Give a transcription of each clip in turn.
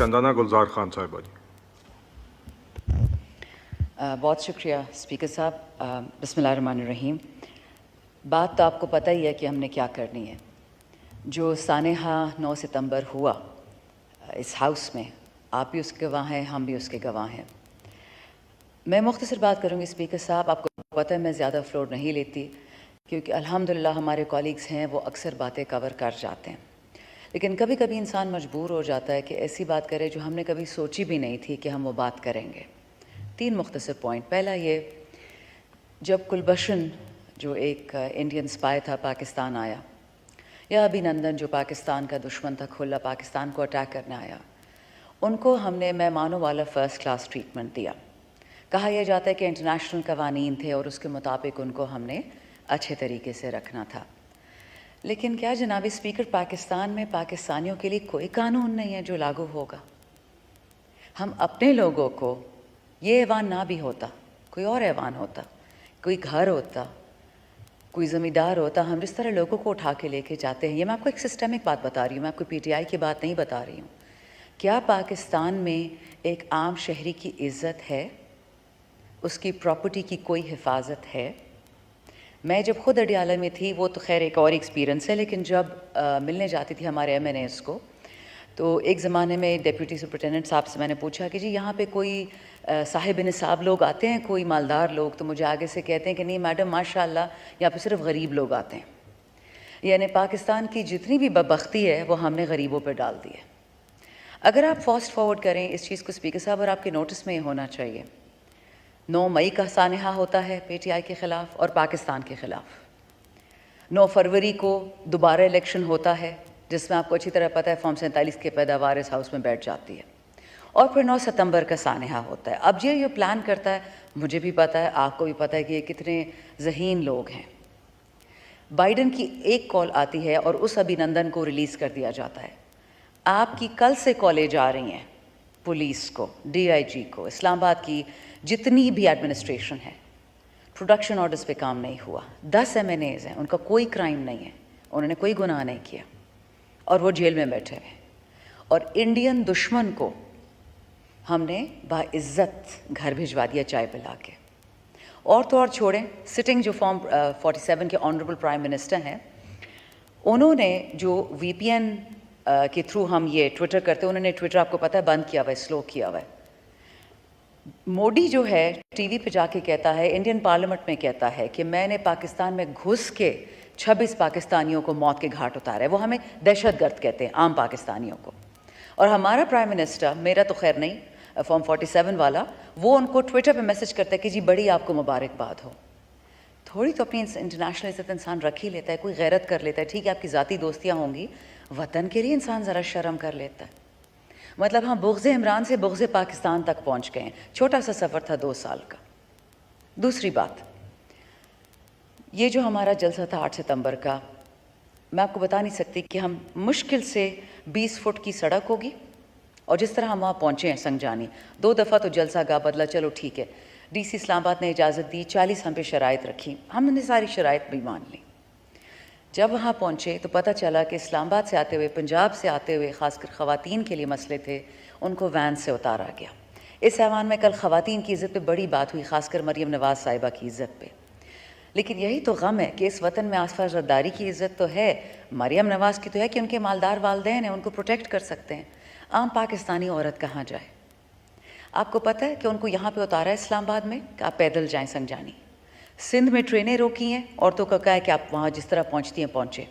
چندانہ گلزار خان صاحبہ جی. بہت شکریہ اسپیکر صاحب. بسم اللہ الرحمن الرحیم. بات تو آپ کو پتہ ہی ہے کہ ہم نے کیا کرنی ہے. جو سانحہ 9 ستمبر ہوا اس ہاؤس میں، آپ بھی اس کے گواہ ہیں، ہم بھی اس کے گواہ ہیں. میں مختصر بات کروں گی اسپیکر صاحب. آپ کو پتہ ہے میں زیادہ فلور نہیں لیتی کیونکہ الحمدللہ ہمارے کولیگز ہیں وہ اکثر باتیں کور کر جاتے ہیں، لیکن کبھی کبھی انسان مجبور ہو جاتا ہے کہ ایسی بات کرے جو ہم نے کبھی سوچی بھی نہیں تھی کہ ہم وہ بات کریں گے. 3 مختصر پوائنٹ. پہلا یہ، جب کلبھشن جو ایک انڈین سپائی تھا پاکستان آیا، یا ابھینندن جو پاکستان کا دشمن تھا کھلا پاکستان کو اٹیک کرنے آیا، ان کو ہم نے مہمانوں والا فرسٹ کلاس ٹریٹمنٹ دیا. کہا یہ جاتا ہے کہ انٹرنیشنل قوانین تھے اور اس کے مطابق ان کو ہم نے اچھے طریقے سے رکھنا تھا. لیکن کیا جناب اسپیکر پاکستان میں پاکستانیوں کے لیے کوئی قانون نہیں ہے جو لاگو ہوگا؟ ہم اپنے لوگوں کو، یہ ایوان نہ بھی ہوتا، کوئی اور ایوان ہوتا، کوئی گھر ہوتا، کوئی زمیندار ہوتا، ہم جس طرح لوگوں کو اٹھا کے لے کے جاتے ہیں. یہ میں آپ کو ایک سسٹمک بات بتا رہی ہوں، میں آپ کو پی ٹی آئی کی بات نہیں بتا رہی ہوں. کیا پاکستان میں ایک عام شہری کی عزت ہے؟ اس کی پراپرٹی کی کوئی حفاظت ہے؟ میں جب خود اڈیالہ میں تھی، وہ تو خیر ایک اور ایکسپیرینس ہے، لیکن جب ملنے جاتی تھی ہمارے ایم این ایز کو، تو ایک زمانے میں ڈپٹی سپرنٹینڈنٹ صاحب سے میں نے پوچھا کہ جی یہاں پہ کوئی صاحب نصاب لوگ آتے ہیں، کوئی مالدار لوگ؟ تو مجھے آگے سے کہتے ہیں کہ نہیں میڈم ماشاء اللہ یہاں پہ صرف غریب لوگ آتے ہیں. یعنی پاکستان کی جتنی بھی بدبختی ہے وہ ہم نے غریبوں پہ ڈال دی ہے. اگر آپ فاسٹ فارورڈ کریں اس چیز کو اسپیکر صاحب، اور آپ کے نوٹس میں یہ ہونا چاہیے، 9 مئی کا سانحہ ہوتا ہے پی ٹی آئی کے خلاف اور پاکستان کے خلاف. 9 فروری کو دوبارہ الیکشن ہوتا ہے جس میں آپ کو اچھی طرح پتہ ہے فارم 47 کی پیداوار اس ہاؤس میں بیٹھ جاتی ہے، اور پھر 9 ستمبر کا سانحہ ہوتا ہے. اب یہ پلان کرتا ہے، مجھے بھی پتہ ہے، آپ کو بھی پتہ ہے کہ یہ کتنے ذہین لوگ ہیں. بائیڈن کی ایک کال آتی ہے اور اس ابھینندن کو ریلیز کر دیا جاتا ہے. آپ کی کل سے کالیں جا رہی ہیں پولیس کو، ڈی آئی جی کو، اسلام آباد کی جتنی بھی ایڈمنسٹریشن ہے. پروڈکشن آرڈرز پہ کام نہیں ہوا. 10 ایم این ایز ہیں، ان کا کوئی کرائم نہیں ہے، انہوں نے کوئی گناہ نہیں کیا اور وہ جیل میں بیٹھے ہوئے. اور انڈین دشمن کو ہم نے باعزت گھر بھجوا دیا چائے پلا کے. اور تو اور چھوڑیں، سٹنگ جو فارم 47 کے آنریبل پرائم منسٹر ہیں، انہوں نے جو وی پی این کے تھرو ہم یہ ٹویٹر کرتے ہیں، انہوں نے ٹویٹر آپ کو پتہ ہے بند کیا ہوا ہے، سلو کیا ہوا ہے. موڈی جو ہے ٹی وی پہ جا کے کہتا ہے، انڈین پارلیمنٹ میں کہتا ہے کہ میں نے پاکستان میں گھس کے 26 پاکستانیوں کو موت کے گھاٹ اتارا ہے. وہ ہمیں دہشت گرد کہتے ہیں عام پاکستانیوں کو. اور ہمارا پرائم منسٹر، میرا تو خیر نہیں، فارم 47 والا، وہ ان کو ٹویٹر پہ میسج کرتا ہے کہ جی بڑی آپ کو مبارکباد ہو. تھوڑی تو اپنی انٹرنیشنل عزت انسان رکھ ہی لیتا ہے، کوئی غیرت کر لیتا ہے. ٹھیک ہے آپ کی ذاتی دوستیاں ہوں گی، وطن کے لیے انسان ذرا شرم کر لیتا ہے. مطلب ہم بغض عمران سے بغض پاکستان تک پہنچ گئے ہیں. چھوٹا سا سفر تھا 2 سال کا. دوسری بات، یہ جو ہمارا جلسہ تھا 8 ستمبر کا، میں آپ کو بتا نہیں سکتی کہ ہم مشکل سے 20 فٹ کی سڑک ہوگی، اور جس طرح ہم وہاں پہنچے ہیں سنگجانی، 2 دفعہ تو جلسہ گاہ بدلا، چلو ٹھیک ہے، ڈی سی اسلام آباد نے اجازت دی، 40 ہم پہ شرائط رکھی، ہم نے ساری شرائط بھی مان لی. جب وہاں پہنچے تو پتہ چلا کہ اسلام آباد سے آتے ہوئے، پنجاب سے آتے ہوئے، خاص کر خواتین کے لیے مسئلے تھے، ان کو وین سے اتارا گیا. اس ایوان میں کل خواتین کی عزت پہ بڑی بات ہوئی، خاص کر مریم نواز صاحبہ کی عزت پہ. لیکن یہی تو غم ہے کہ اس وطن میں آصفہ زرداری کی عزت تو ہے، مریم نواز کی تو ہے کہ ان کے مالدار والدین ہیں، ان کو پروٹیکٹ کر سکتے ہیں. عام پاکستانی عورت کہاں جائے؟ آپ کو پتہ ہے کہ ان کو یہاں پہ اتارا ہے اسلام آباد میں کہ آپ پیدل جائیں سنگجانی. سندھ میں ٹرینیں روکی ہیں، عورتوں کا کہا ہے کہ آپ وہاں جس طرح پہنچتی ہیں پہنچے.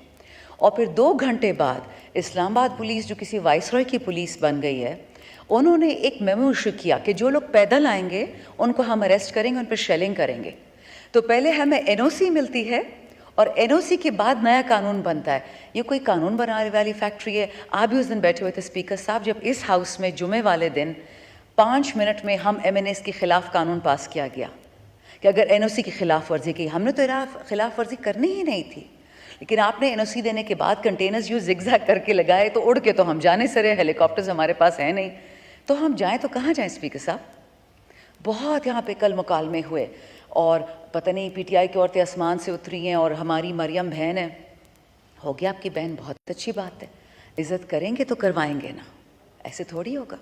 اور پھر 2 گھنٹے بعد اسلام آباد پولیس جو کسی وائس رائے کی پولیس بن گئی ہے، انہوں نے ایک میمو ایشو کیا کہ جو لوگ پیدل آئیں گے ان کو ہم اریسٹ کریں گے، ان پر شیلنگ کریں گے. تو پہلے ہمیں این او سی ملتی ہے اور این او سی کے بعد نیا قانون بنتا ہے. یہ کوئی قانون بنانے والی فیکٹری ہے؟ آپ بھی اس دن بیٹھے ہوئے تھے اسپیکر صاحب جب اس ہاؤس میں جمعے والے دن 5 منٹ میں ہم ایم این ایس کے خلاف قانون پاس کیا گیا کہ اگر این او سی کی خلاف ورزی کی. ہم نے تو خلاف ورزی کرنی ہی نہیں تھی، لیکن آپ نے این او سی دینے کے بعد کنٹینرز یوں زگ زیگ کر کے لگائے تو اڑ کے تو ہم جانے سرے، ہیلی کاپٹرز ہمارے پاس ہیں نہیں، تو ہم جائیں تو کہاں جائیں اسپیکر صاحب؟ بہت یہاں پہ کل مکالمے ہوئے، اور پتہ نہیں پی ٹی آئی کی عورتیں آسمان سے اتری ہیں اور ہماری مریم بہن ہے. ہو گیا آپ کی بہن، بہت اچھی بات ہے، عزت کریں گے تو کروائیں گے نا. ایسے تھوڑی ہوگا.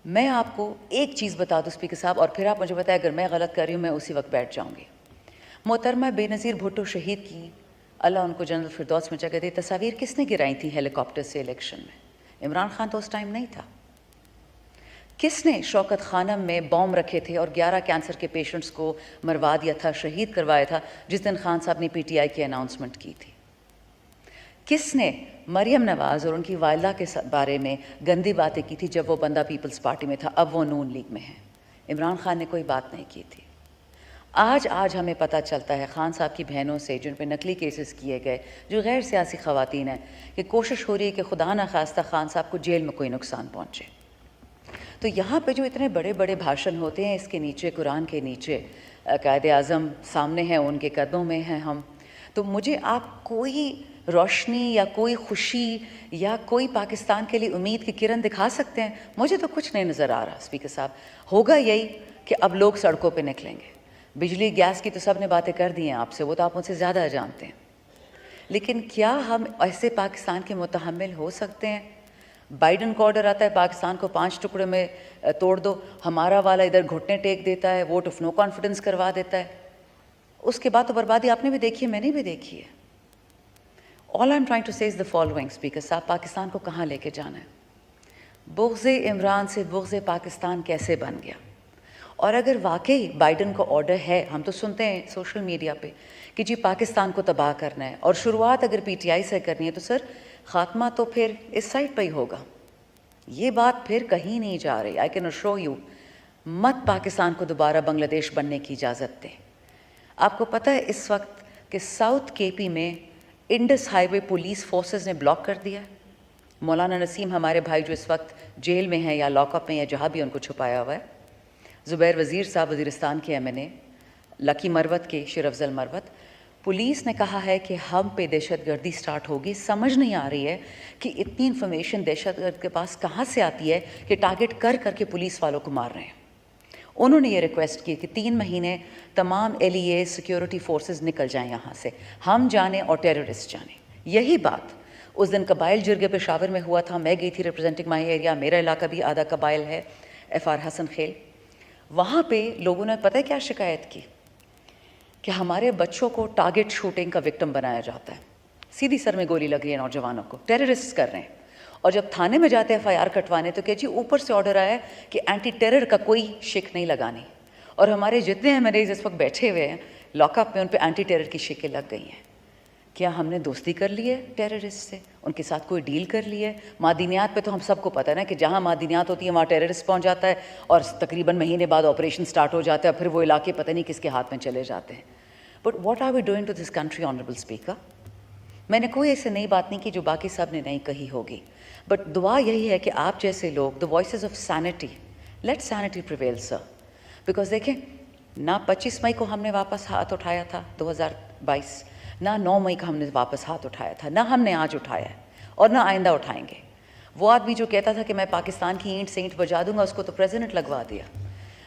میں آپ کو ایک چیز بتا دوں اسپیکر صاحب, اور پھر آپ مجھے بتائیں اگر میں غلط کر رہی ہوں میں اسی وقت بیٹھ جاؤں گی. محترمہ بے نظیر بھٹو شہید کی, اللہ ان کو جنت الفردوس میں جگہ دے, تصاویر کس نے گرائی تھیں ہیلی کاپٹر سے الیکشن میں؟ عمران خان تو اس ٹائم نہیں تھا. کس نے شوکت خانم میں بوم رکھے تھے اور 11 کینسر کے پیشنٹس کو مروا دیا تھا, شہید کروایا تھا, جس دن خان صاحب نے پی ٹی آئی کی اناؤنسمنٹ کی تھی؟ کس نے مریم نواز اور ان کی والدہ کے بارے میں گندی باتیں کی تھی جب وہ بندہ پیپلز پارٹی میں تھا, اب وہ نون لیگ میں ہے؟ عمران خان نے کوئی بات نہیں کی تھی. آج ہمیں پتہ چلتا ہے خان صاحب کی بہنوں سے جن پہ نقلی کیسز کیے گئے, جو غیر سیاسی خواتین ہیں, کہ کوشش ہو رہی ہے کہ خدا نخواستہ خان صاحب کو جیل میں کوئی نقصان پہنچے. تو یہاں پہ جو اتنے بڑے بڑے بھاشن ہوتے ہیں, اس کے نیچے قرآن کے نیچے قائد اعظم سامنے ہیں, ان کے قدموں میں ہیں ہم. تو مجھے آپ کوئی روشنی یا کوئی خوشی یا کوئی پاکستان کے لیے امید کی کرن دکھا سکتے ہیں؟ مجھے تو کچھ نہیں نظر آ رہا اسپیکر صاحب. ہوگا یہی کہ اب لوگ سڑکوں پہ نکلیں گے. بجلی گیس کی تو سب نے باتیں کر دی ہیں آپ سے, وہ تو آپ مجھ سے زیادہ جانتے ہیں. لیکن کیا ہم ایسے پاکستان کے متحمل ہو سکتے ہیں؟ بائیڈن کا آرڈر آتا ہے پاکستان کو 5 ٹکڑے میں توڑ دو, ہمارا والا ادھر گھٹنے ٹیک دیتا ہے, ووٹ آف نو کانفیڈنس کروا دیتا ہے. اس کے بعد تو بربادی آپ نے بھی دیکھی ہے, میں نے بھی دیکھی ہے. آل آئی ایم ٹرائنگ ٹو سے از دا فالوئنگ اسپیکر صاحب, پاکستان کو کہاں لے کے جانا ہے؟ بغض عمران سے بغض پاکستان کیسے بن گیا؟ اور اگر واقعی بائیڈن کا آرڈر ہے, ہم تو سنتے ہیں سوشل میڈیا پہ کہ جی پاکستان کو تباہ کرنا ہے, اور شروعات اگر پی ٹی آئی سے کرنی ہے, تو سر خاتمہ تو پھر اس سائڈ پہ ہی ہوگا. یہ بات پھر کہیں نہیں جا رہی. آئی کین اشور یو, مت پاکستان کو دوبارہ بنگلہ دیش بننے کی اجازت دیں. آپ کو پتہ ہے اس وقت کہ ساؤتھ کے پی میں انڈس ہائی وے پولیس فورسز نے بلاک کر دیا. مولانا نسیم ہمارے بھائی جو اس وقت جیل میں ہیں یا لاک اپ میں یا جہاں بھی ان کو چھپایا ہوا ہے, زبیر وزیر صاحب وزیرستان کے ایم این اے, لکی مروت کے شیر افضل مروت, پولیس نے کہا ہے کہ ہم پہ دہشت گردی سٹارٹ ہوگی. سمجھ نہیں آ رہی ہے کہ اتنی انفارمیشن دہشت گرد کے پاس کہاں سے آتی ہے کہ ٹارگٹ کر کر کے پولیس والوں کو مار رہے ہیں. انہوں نے یہ ریکویسٹ کی کہ 3 مہینے تمام ایل ای اے سیکیورٹی فورسز نکل جائیں یہاں سے, ہم جانیں اور ٹیررسٹ جانیں. یہی بات اس دن قبائل جرگے پشاور میں ہوا تھا. میں گئی تھی ریپرزینٹنگ مائی ایریا, میرا علاقہ بھی آدھا قبائل ہے, ایف آر حسن خیل. وہاں پہ لوگوں نے پتہ کیا شکایت کی کہ ہمارے بچوں کو ٹارگٹ شوٹنگ کا وکٹم بنایا جاتا ہے, سیدھی سر میں گولی لگ رہی ہے نوجوانوں کو, ٹیررسٹ کر رہے ہیں. اور جب تھانے میں جاتے ہیں ایف آئی آر کٹوانے تو کہ جی اوپر سے آرڈر آیا ہے کہ اینٹی ٹیرر کا کوئی شک نہیں لگانی. اور ہمارے جتنے ہیں مریض اس وقت بیٹھے ہوئے ہیں لاک اپ میں, ان پہ اینٹی ٹیرر کی شکیں لگ گئی ہیں. کیا ہم نے دوستی کر لی ہے ٹیررسٹ سے, ان کے ساتھ کوئی ڈیل کر لی ہے؟ معدنیات پہ تو ہم سب کو پتہ ہے نا کہ جہاں معدنیات ہوتی ہیں وہاں ٹیررسٹ پہنچ جاتا ہے, اور تقریباً مہینے بعد آپریشن سٹارٹ ہو جاتا ہے, پھر وہ علاقے پتہ نہیں کس کے ہاتھ میں چلے جاتے ہیں. But what are we doing to this country honourable speaker? میں نے کوئی ایسے نئی بات نہیں کی جو باقی سب نے نہیں کہی ہوگی, بٹ دعا یہی ہے کہ آپ جیسے لوگ, the voices of sanity, let sanity prevail sir. Because دیکھیں نہ 25 مئی کو ہم نے واپس ہاتھ اٹھایا تھا 2022, نہ 9 مئی کو ہم نے واپس ہاتھ اٹھایا تھا, نہ ہم نے آج اٹھایا ہے اور نہ آئندہ اٹھائیں گے. وہ آدمی جو کہتا تھا کہ میں پاکستان کی اینٹ سے اینٹ بجا دوں گا, اس کو تو پریزیڈنٹ لگوا دیا.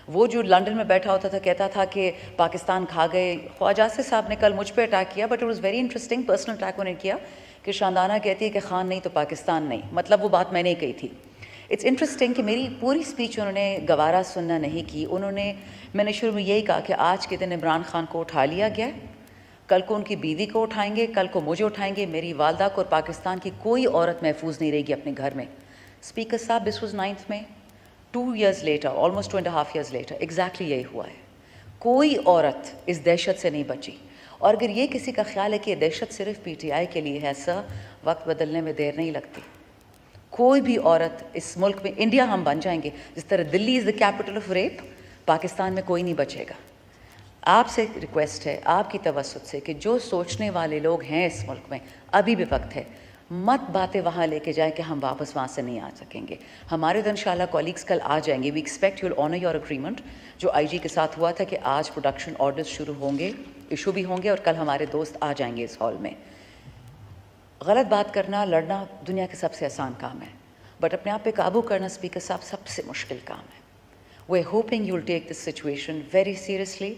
وہ جو لنڈن میں بیٹھا ہوتا تھا کہتا تھا کہ پاکستان کھا گئے. خواجہ آصف صاحب نے کل مجھ پہ اٹیک کیا, but it was very interesting, personal attack انہوں نے کیا کہ شاندانہ کہتی ہے کہ خان نہیں تو پاکستان نہیں. مطلب وہ بات میں نے کہی تھی. اٹس انٹرسٹنگ کہ میری پوری اسپیچ انہوں نے گوارا سننا نہیں کی. میں نے شروع میں یہی کہا کہ آج کے دن عمران خان کو اٹھا لیا گیا, کل کو ان کی بیوی کو اٹھائیں گے, کل کو مجھے اٹھائیں گے, میری والدہ کو, اور پاکستان کی کوئی عورت محفوظ نہیں رہے گی اپنے گھر میں. اسپیکر صاحب this was 9 May, 2 years later, almost 2.5 years later, exactly یہی ہوا ہے. کوئی عورت اس دہشت سے نہیں بچی. اور اگر یہ کسی کا خیال ہے کہ یہ دہشت صرف پی ٹی آئی کے لیے ہے, سر وقت بدلنے میں دیر نہیں لگتی. کوئی بھی عورت اس ملک میں, انڈیا ہم بن جائیں گے, جس طرح Delhi is the capital of rape, Pakistan میں کوئی نہیں بچے گا. آپ سے ریکویسٹ ہے آپ کی توسط سے کہ جو سوچنے والے لوگ ہیں اس ملک میں, ابھی بھی وقت ہے, مت باتیں وہاں لے کے جائیں کہ ہم واپس وہاں سے نہیں آ سکیں گے. ہمارے تو انشاءاللہ کولیگس کل آ جائیں گے. We expect you will honour your agreement جو آئی جی کے ساتھ ہوا تھا کہ آج پروڈکشن آرڈرز شروع ہوں گے, ایشو بھی ہوں گے, اور کل ہمارے دوست آ جائیں گے اس ہال میں. غلط بات کرنا, لڑنا دنیا کے سب سے آسان کام ہے, بٹ اپنے آپ پہ قابو کرنا اسپیکر صاحب سب سے مشکل کام ہے. We are hoping you will take this situation very seriously.